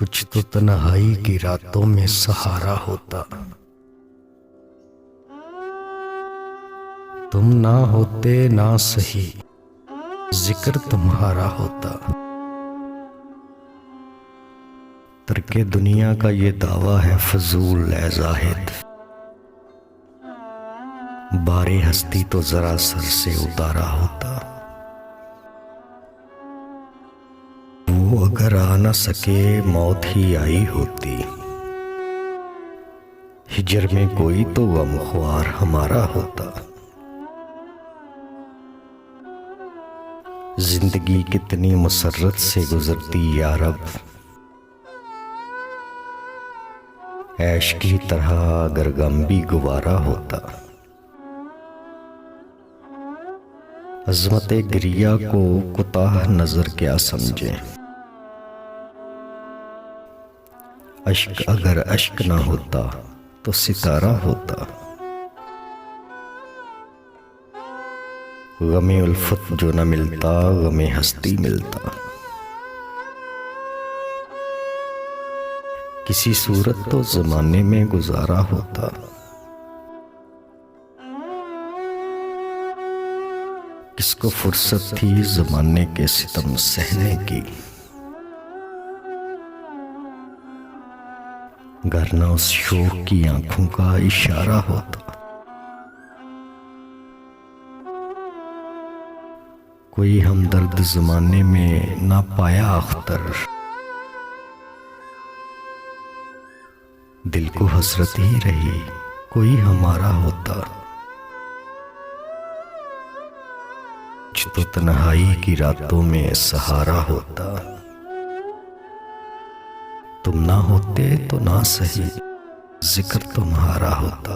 कुछ तो तन्हाई की रातों में सहारा होता। तुम ना होते ना सही, जिक्र तुम्हारा होता। तर्के दुनिया का ये दावा है फजूल ए जाहिद, बारे हस्ती तो जरा सर से उतारा होता। वो अगर आ न सके मौत ही आई होती, हिजर में कोई तो गमख्वार हमारा होता। जिंदगी कितनी मुसर्रत से गुजरती या रब, ऐश की तरह अगर गम भी गुवारा होता। अज़मत गिरिया को कुताह नजर क्या समझे, अश्क अगर अश्क ना होता तो सितारा होता। गमे उल्फत जो न मिलता, गमे हस्ती मिलता। किसी सूरत तो जमाने में गुजारा होता। किसको फुर्सत थी जमाने के सितम सहने की, गर न उस शोक की आंखों का इशारा होता। कोई हमदर्द जमाने में ना पाया अख्तर, दिल को हसरत ही रही कोई हमारा होता। कुछ तो तन्हाई की रातों में सहारा होता। तुम ना होते तो ना सही, जिक्र तुम्हारा होता।